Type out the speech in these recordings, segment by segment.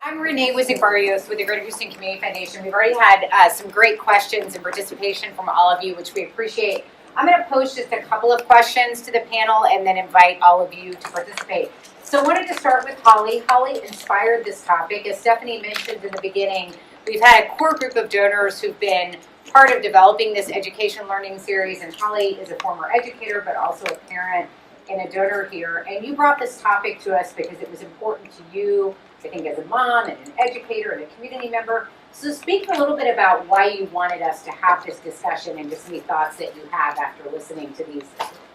I'm Renee Wizik-Barrios with the Greater Houston Community Foundation. We've already had some great questions and participation from all of you, which we appreciate. I'm going to pose just a couple of questions to the panel and then invite all of you to participate. So I wanted to start with Holly. Holly inspired this topic. As Stephanie mentioned in the beginning, we've had a core group of donors who've been part of developing this education learning series, and Holly is a former educator but also a parent and a donor here. And you brought this topic to us because it was important to you, I think, as a mom and an educator and a community member. So speak a little bit about why you wanted us to have this discussion and just any thoughts that you have after listening to these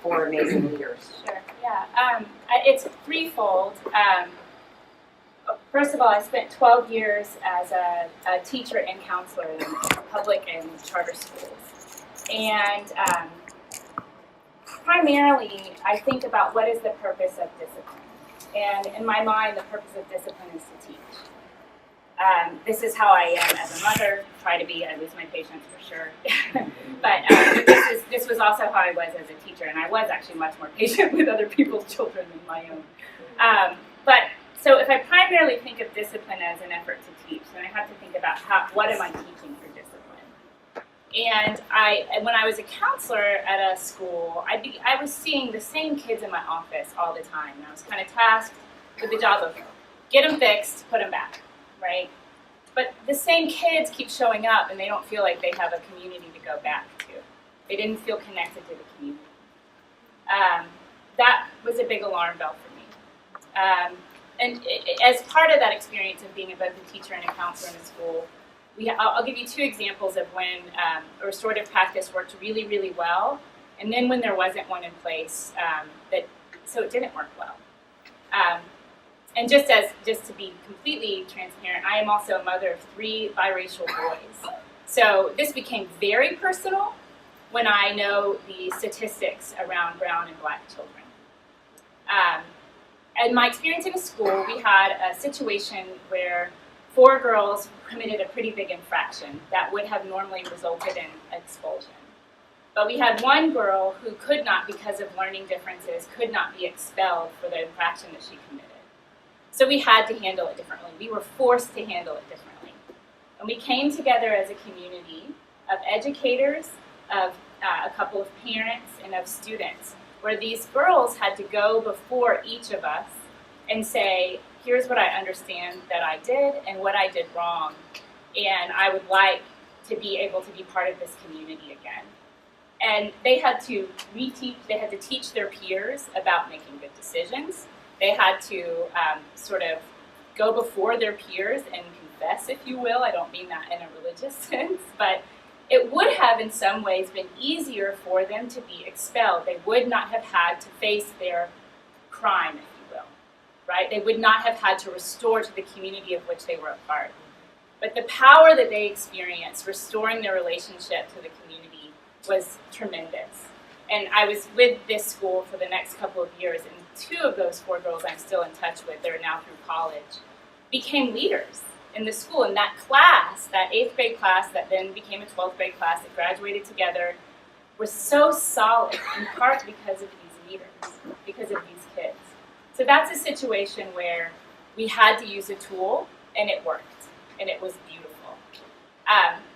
four amazing leaders. Sure, yeah. It's threefold. First of all, I spent 12 years as a teacher and counselor in public and charter schools. And primarily, I think about what is the purpose of discipline. And in my mind, the purpose of discipline is to teach. This is how I am as a mother, try to be. I lose my patience for sure. but this was also how I was as a teacher, and I was actually much more patient with other people's children than my own. So if I primarily think of discipline as an effort to teach, then I have to think about what am I teaching for discipline? And when I was a counselor at a school, I was seeing the same kids in my office all the time. And I was kind of tasked with the job of get them fixed, put them back, right? But the same kids keep showing up and they don't feel like they have a community to go back to. They didn't feel connected to the community. That was a big alarm bell for me. As part of that experience of being both a teacher and a counselor in a school, I'll give you two examples of when a restorative practice worked really, really well, and then when there wasn't one in place, so it didn't work well. And just to be completely transparent, I am also a mother of 3 biracial boys. So this became very personal when I know the statistics around brown and black children. In my experience in a school, we had a situation where 4 girls committed a pretty big infraction that would have normally resulted in expulsion. But we had one girl who could not, because of learning differences, could not be expelled for the infraction that she committed. So we had to handle it differently. We were forced to handle it differently. And we came together as a community of educators, of a couple of parents, and of students, where these girls had to go before each of us and say, here's what I understand that I did and what I did wrong, and I would like to be able to be part of this community again. And they had to teach their peers about making good decisions. They had to sort of go before their peers and confess, if you will. I don't mean that in a religious sense, but it would have in some ways been easier for them to be expelled. They would not have had to face their crime, if you will, right? They would not have had to restore to the community of which they were a part. But the power that they experienced restoring their relationship to the community was tremendous. And I was with this school for the next couple of years, and 2 of those 4 girls I'm still in touch with, they're now through college, became leaders in the school. And that class, that 8th grade class that then became a 12th grade class that graduated together, was so solid, in part because of these leaders, because of these kids. So that's a situation where we had to use a tool, and it worked, and it was beautiful.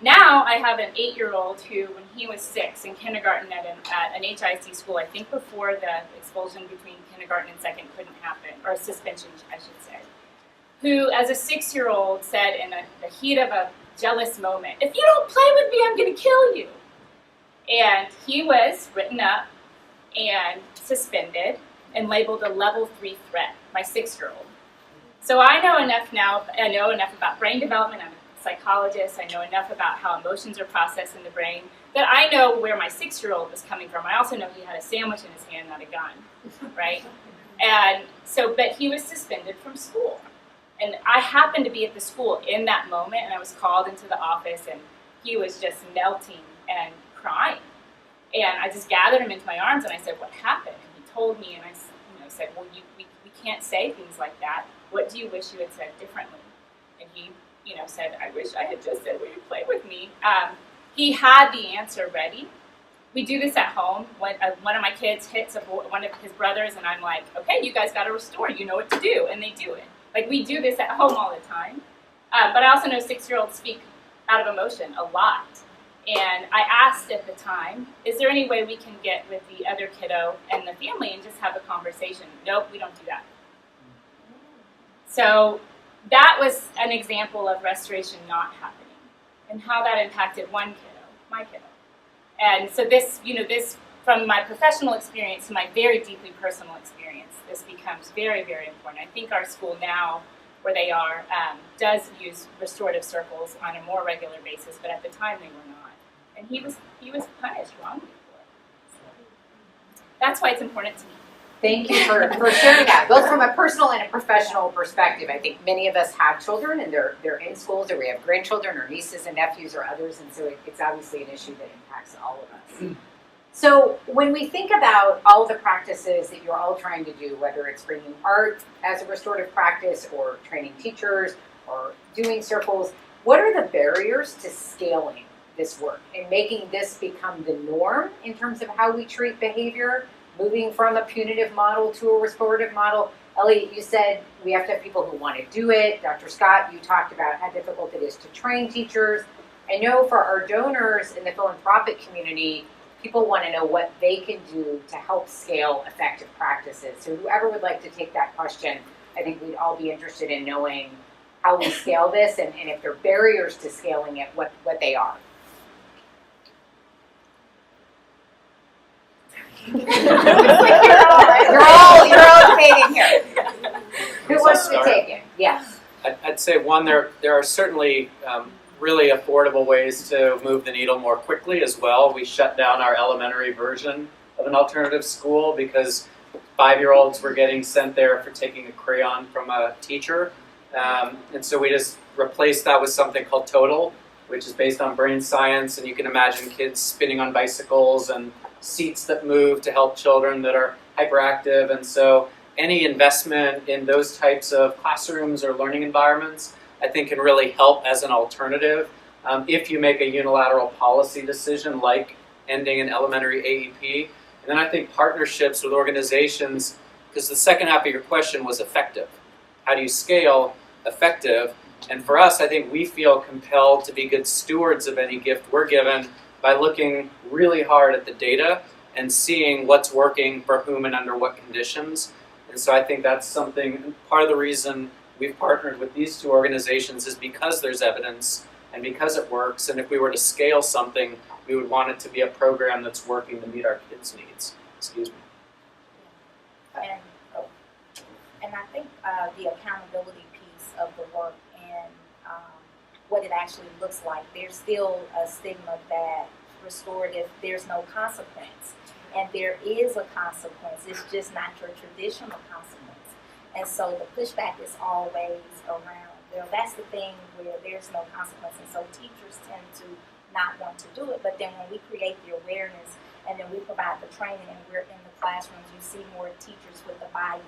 Now I have an 8-year-old who, when he was 6 in kindergarten at an HIC school, I think before the expulsion between kindergarten and second couldn't happen, or suspension, I should say, who, as a 6-year-old, said in the heat of a jealous moment, if you don't play with me, I'm going to kill you. And he was written up and suspended and labeled a level 3 threat, my 6-year-old. So I know enough now, I know enough about brain development, I'm a psychologist, I know enough about how emotions are processed in the brain, that I know where my 6-year-old was coming from. I also know he had a sandwich in his hand, not a gun, right? And so, but he was suspended from school. And I happened to be at the school in that moment, and I was called into the office, and he was just melting and crying. And I just gathered him into my arms, and I said, what happened? And he told me, and I said, well, we can't say things like that. What do you wish you had said differently? And he said, I wish I had just said, will you play with me? He had the answer ready. We do this at home. When one of my kids hits one of his brothers, and I'm like, okay, you guys got to restore. You know what to do. And they do it. Like, we do this at home all the time. But I also know 6-year-olds speak out of emotion a lot. And I asked at the time, is there any way we can get with the other kiddo and the family and just have a conversation? Nope, we don't do that. So that was an example of restoration not happening and how that impacted one kiddo, my kiddo. And so this, this from my professional experience to my very deeply personal experience, this becomes very, very important. I think our school now, where they are, does use restorative circles on a more regular basis, but at the time they were not. And he was punished wrongly for it. So that's why it's important to me. Thank you for sharing that, both from a personal and a professional perspective. I think many of us have children and they're in schools, or we have grandchildren or nieces and nephews or others, and so it's obviously an issue that impacts all of us. So when we think about all the practices that you're all trying to do, whether it's bringing art as a restorative practice or training teachers or doing circles, what are the barriers to scaling this work and making this become the norm in terms of how we treat behavior, moving from a punitive model to a restorative model? Ellie, you said we have to have people who want to do it. Dr. Scott, you talked about how difficult it is to train teachers. I know for our donors in the philanthropic community, people want to know what they can do to help scale effective practices. So whoever would like to take that question, I think we'd all be interested in knowing how we scale this and if there are barriers to scaling it, what they are. You're all taking here. Who wants to take it? Yes. I'd say one, there are certainly really affordable ways to move the needle more quickly as well. We shut down our elementary version of an alternative school because 5-year-olds were getting sent there for taking a crayon from a teacher. And so we just replaced that with something called Total, which is based on brain science, and you can imagine kids spinning on bicycles and seats that move to help children that are hyperactive. And so any investment in those types of classrooms or learning environments, I think, can really help as an alternative. If you make a unilateral policy decision like ending an elementary AEP. And then I think partnerships with organizations, because the second half of your question was effective. How do you scale effective? And for us, I think we feel compelled to be good stewards of any gift we're given by looking really hard at the data and seeing what's working for whom and under what conditions. And so I think that's something, part of the reason we've partnered with these two organizations is because there's evidence and because it works. And if we were to scale something, we would want it to be a program that's working to meet our kids' needs. Excuse me. And I think the accountability piece of the work and what it actually looks like, there's still a stigma that restorative, there's no consequence. And there is a consequence, it's just not your traditional consequence. And so the pushback is always around, well, that's the thing where there's no consequence. And so teachers tend to not want to do it. But then when we create the awareness and then we provide the training and we're in the classrooms, you see more teachers with the buy-in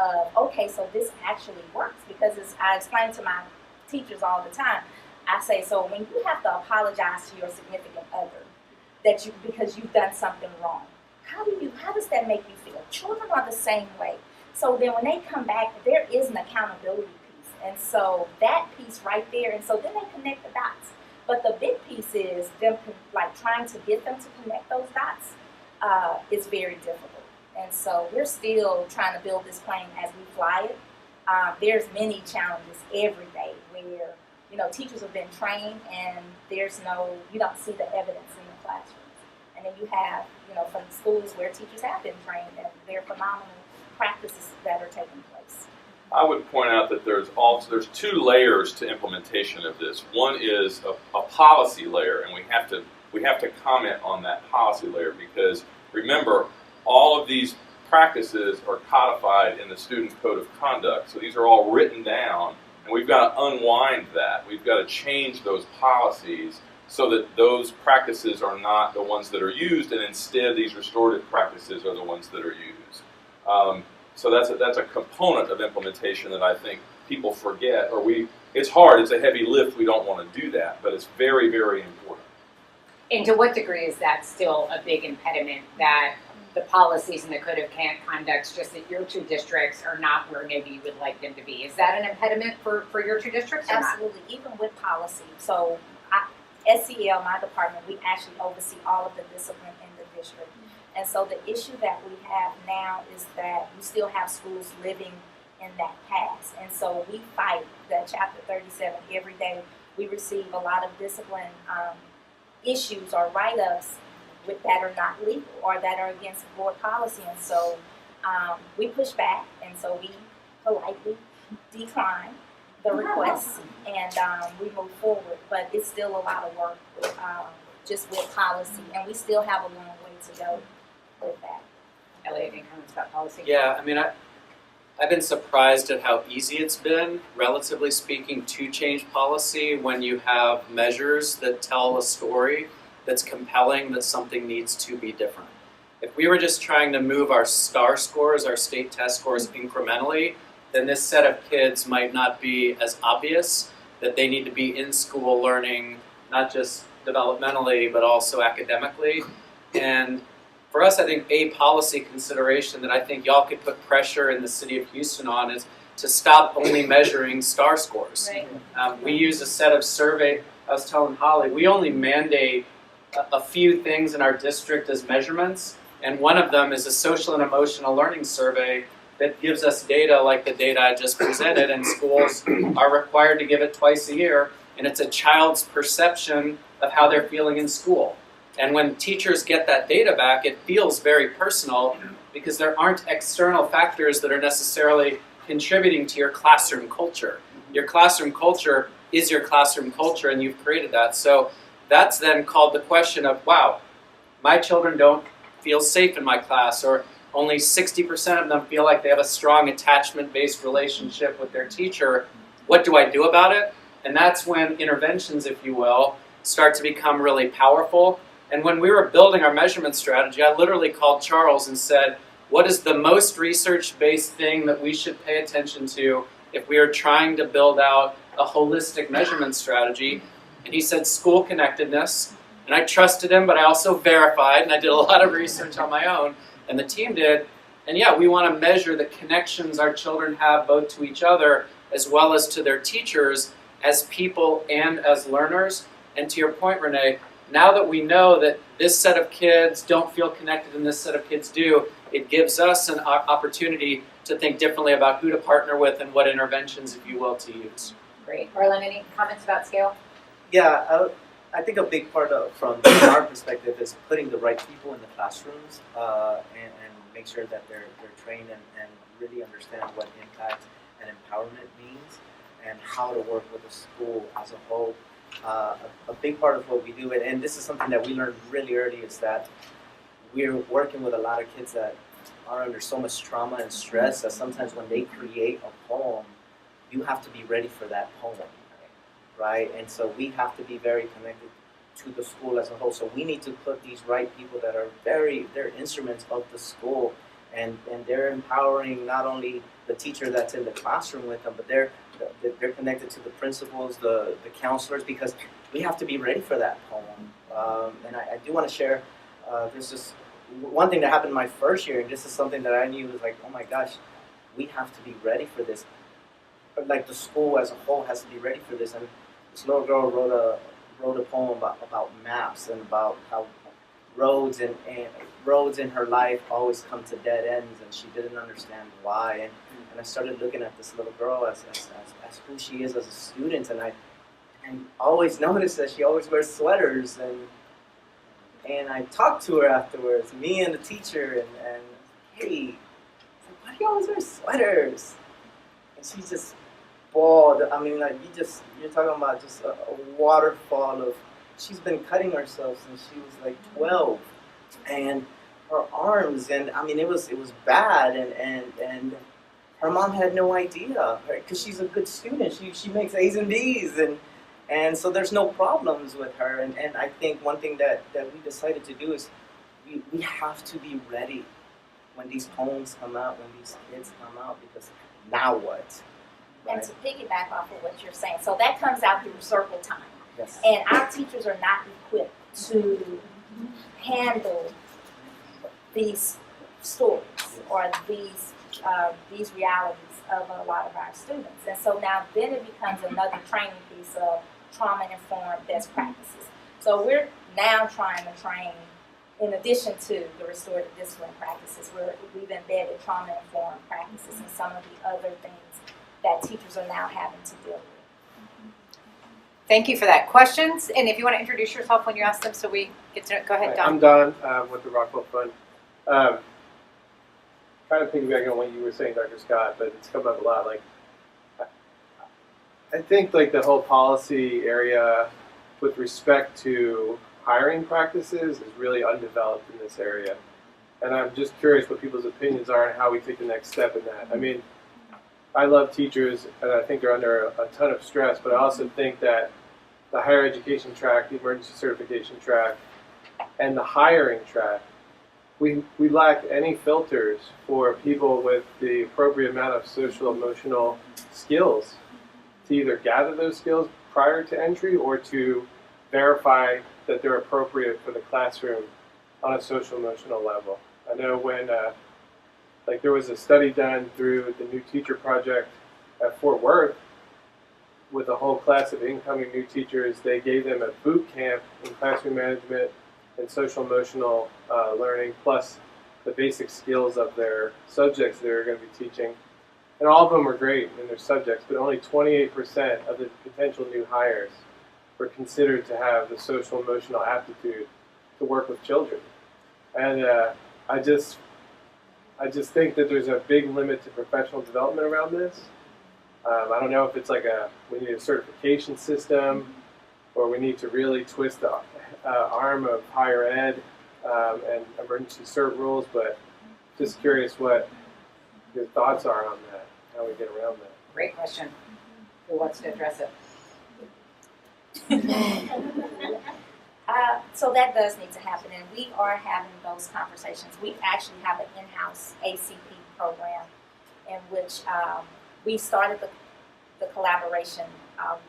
of, okay, so this actually works. Because I explain to my teachers all the time, I say, so when you have to apologize to your significant other because you've done something wrong, how does that make you feel? Children are the same way. So then when they come back, there is an accountability piece. And so that piece right there, and so then they connect the dots. But the big piece is them like trying to get them to connect those dots is very difficult. And so we're still trying to build this plane as we fly it. There's many challenges every day where, teachers have been trained and you don't see the evidence in the classrooms. And then you have, from schools where teachers have been trained and there are phenomenal practices that are taking place. I would point out that there's two layers to implementation of this. One is a policy layer, and we have to comment on that policy layer because remember, all of these practices are codified in the Student Code of Conduct. So these are all written down, and we've got to unwind that. We've got to change those policies so that those practices are not the ones that are used, and instead these restorative practices are the ones that are used. So that's a component of implementation that I think people forget, it's hard, it's a heavy lift, we don't want to do that, but it's very, very important. And to what degree is that still a big impediment that the policies and the code of conducts, just that your two districts are not where maybe you would like them to be. Is that an impediment for your two districts or not? Absolutely, even with policy. So SEL, my department, we actually oversee all of the discipline in the district. And so the issue that we have now is that we still have schools living in that past. And so we fight the Chapter 37 every day. We receive a lot of discipline issues or write-ups that are not legal or that are against board policy. And so we push back, and so we politely decline the requests, and we move forward. But it's still a lot of work with, just with policy, and we still have a long way to go with that. Elliot, any comments about policy? Yeah, I mean, I've been surprised at how easy it's been, relatively speaking, to change policy when you have measures that tell a story that's compelling that something needs to be different. If we were just trying to move our STAR scores, our state test scores, incrementally, then this set of kids might not be as obvious that they need to be in school learning, not just developmentally, but also academically. And for us, I think a policy consideration that I think y'all could put pressure in the city of Houston on is to stop only measuring STAR scores. Right. We use a set of survey. I was telling Holly, we only mandate a few things in our district as measurements, and one of them is a social and emotional learning survey that gives us data like the data I just presented, and schools are required to give it twice a year, and it's a child's perception of how they're feeling in school. And when teachers get that data back, it feels very personal because there aren't external factors that are necessarily contributing to your classroom culture. Your classroom culture is your classroom culture, and you've created that. So that's then called the question of, wow, my children don't feel safe in my class, or only 60% of them feel like they have a strong attachment-based relationship with their teacher. What do I do about it? And that's when interventions, if you will, start to become really powerful. And when we were building our measurement strategy, I literally called Charles and said, what is the most research-based thing that we should pay attention to if we are trying to build out a holistic measurement strategy? And he said school connectedness. And I trusted him, but I also verified, and I did a lot of research on my own, and the team did. And yeah, we want to measure the connections our children have both to each other as well as to their teachers as people and as learners. And to your point, Renee, now that we know that this set of kids don't feel connected and this set of kids do, it gives us an opportunity to think differently about who to partner with and what interventions, if you will, to use. Great. Arlen, any comments about scale? Yeah, I think a big part from our perspective is putting the right people in the classrooms and make sure that they're trained and really understand what impact and empowerment means and how to work with the school as a whole. A big part of what we do, and this is something that we learned really early, is that we're working with a lot of kids that are under so much trauma and stress that sometimes when they create a poem, you have to be ready for that poem. Right, and so we have to be very connected to the school as a whole. So we need to put these right people that are they're instruments of the school, and they're empowering not only the teacher that's in the classroom with them, but they're connected to the principals, the counselors, because we have to be ready for that poem. And I do want to share, there's this one thing that happened in my first year, and this is something that I knew was like, oh my gosh, we have to be ready for this. Like the school as a whole has to be ready for this. And this little girl wrote a poem about maps and about how roads in her life always come to dead ends, and she didn't understand why. And I started looking at this little girl as who she is as a student, and I always noticed that she always wears sweaters, and I talked to her afterwards, me and the teacher, and hey, why do you always wear sweaters? And she just bawled. I mean, like you're talking about just a waterfall of. She's been cutting herself since she was like 12, and her arms, and I mean it was bad, and her mom had no idea because she's a good student. She makes A's and B's, and so there's no problems with her. And I think one thing that we decided to do is we have to be ready when these poems come out, when these kids come out, because now what? And to piggyback off of what you're saying, so that comes out through circle time. Yes. And our teachers are not equipped to handle these stories or these realities of a lot of our students. And so now then it becomes another training piece of trauma-informed best practices. So we're now trying to train, in addition to the restorative discipline practices, we've embedded trauma-informed practices in some of the other things that teachers are now having to deal with. Thank you for that. Questions? And if you want to introduce yourself when you ask them so we get to know, go ahead, Hi, Don. I'm Don with the Rockwell Fund. Kind of piggybacking on what you were saying, Dr. Scott, but it's come up a lot. Like, I think like the whole policy area with respect to hiring practices is really undeveloped in this area. And I'm just curious what people's opinions are and how we take the next step in that. I mean, I love teachers and I think they're under a ton of stress, but I also think that the higher education track, the emergency certification track, and the hiring track, we lack any filters for people with the appropriate amount of social emotional skills to either gather those skills prior to entry or to verify that they're appropriate for the classroom on a social emotional level. I know when like there was a study done through the New Teacher Project at Fort Worth with a whole class of incoming new teachers. They gave them a boot camp in classroom management and social emotional learning, plus the basic skills of their subjects they were going to be teaching. And all of them were great in their subjects, but only 28% of the potential new hires were considered to have the social emotional aptitude to work with children. And I just think that there's a big limit to professional development around this. I don't know if it's like we need a certification system, or we need to really twist the arm of higher ed and emergency cert rules, but just curious what your thoughts are on that, how we get around that. Great question. Who wants to address it? So that does need to happen, and we are having those conversations. We actually have an in-house ACP program in which we started the collaboration.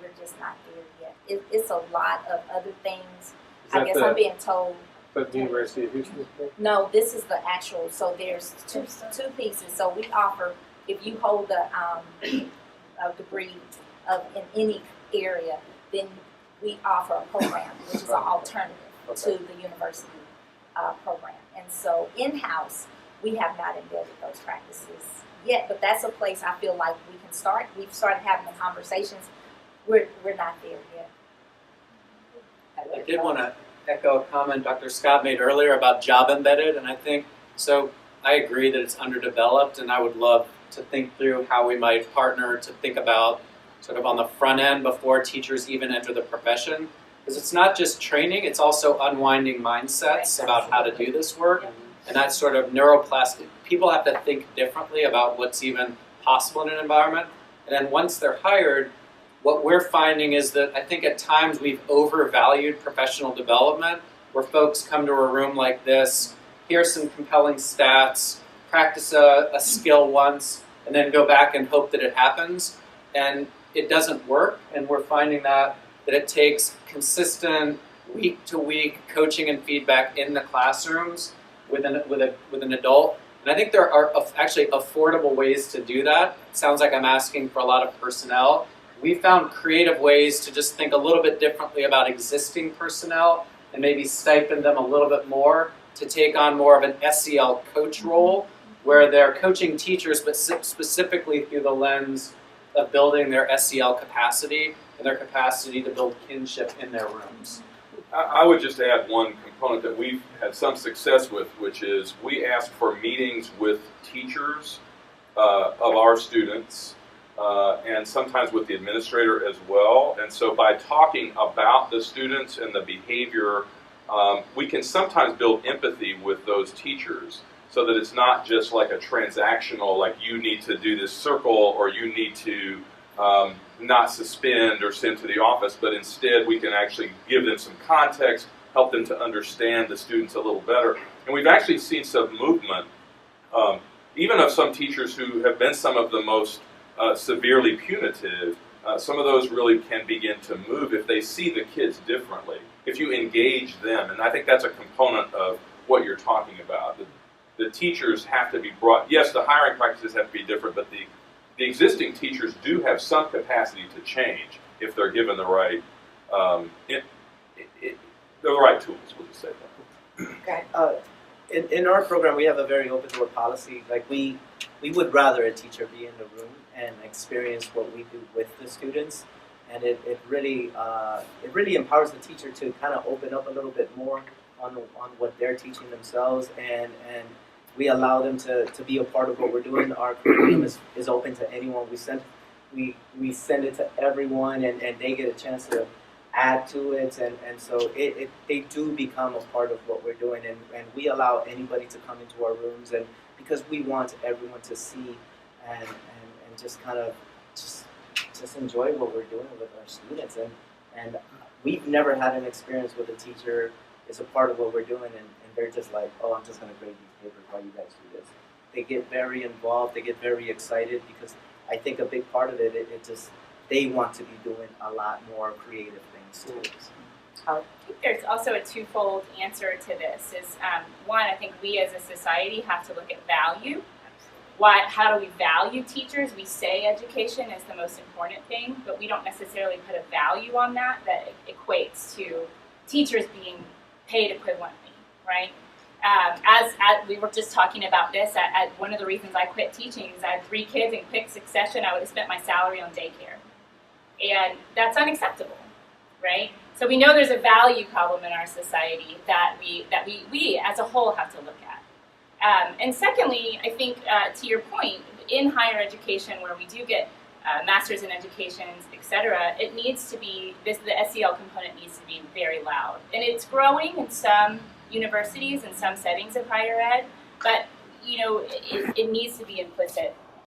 We're just not there yet. It's a lot of other things. I guess I'm being told. But the University of Houston? No, this is the actual. So there's two pieces. So we offer, if you hold a degree in any area, then we offer a program, which is an alternative to the university program. And so in-house, we have not embedded those practices yet, but that's a place I feel like we can start. We've started having the conversations. We're not there yet. I did want to echo a comment Dr. Scott made earlier about job embedded, and I think, so I agree that it's underdeveloped, and I would love to think through how we might partner to think about sort of on the front end before teachers even enter the profession. Because it's not just training, it's also unwinding mindsets about how to do this work. And that sort of neuroplastic, people have to think differently about what's even possible in an environment. And then once they're hired, what we're finding is that I think at times we've overvalued professional development, where folks come to a room like this, hear some compelling stats, practice a skill once, and then go back and hope that it happens. And it doesn't work, and we're finding that it takes consistent week-to-week coaching and feedback in the classrooms with an adult. And I think there are actually affordable ways to do that. It sounds like I'm asking for a lot of personnel. We found creative ways to just think a little bit differently about existing personnel and maybe stipend them a little bit more to take on more of an SEL coach role, where they're coaching teachers, but specifically through the lens of building their SEL capacity and their capacity to build kinship in their rooms. I would just add one component that we've had some success with, which is we ask for meetings with teachers of our students and sometimes with the administrator as well. And so by talking about the students and the behavior, we can sometimes build empathy with those teachers, so that it's not just like a transactional, like you need to do this circle or you need to not suspend or send to the office, but instead we can actually give them some context, help them to understand the students a little better. And we've actually seen some movement, even of some teachers who have been some of the most severely punitive. Some of those really can begin to move if they see the kids differently, if you engage them. And I think that's a component of what you're talking about. the teachers have to be brought. Yes, the hiring practices have to be different, but the existing teachers do have some capacity to change if they're given the right the right tools. We'll just say that. In our program, we have a very open door policy. Like we would rather a teacher be in the room and experience what we do with the students, and it really empowers the teacher to kind of open up a little bit more on what they're teaching themselves, and we allow them to be a part of what we're doing. Our curriculum is open to anyone. We send it to everyone, and they get a chance to add to it, and so they do become a part of what we're doing, and we allow anybody to come into our rooms, and because we want everyone to see and just kind of just enjoy what we're doing with our students, and we've never had an experience with a teacher is a part of what we're doing, and they're just like, oh, I'm just going to grade these papers while you guys do this. They get very involved, they get very excited, because I think a big part of it just, they want to be doing a lot more creative things too. I think there's also a twofold answer to this. Is one, I think we as a society have to look at value. How do we value teachers? We say education is the most important thing, but we don't necessarily put a value on that equates to teachers being paid equivalently, right? As we were just talking about this, one of the reasons I quit teaching is I had 3 kids in quick succession. I would have spent my salary on daycare, and that's unacceptable, right? So we know there's a value problem in our society that we as a whole have to look at. And secondly, I think to your point, in higher education where we do get masters in education, et cetera, it needs to be, the SEL component needs to be very loud. And it's growing in some universities and some settings of higher ed, but it needs to be implicit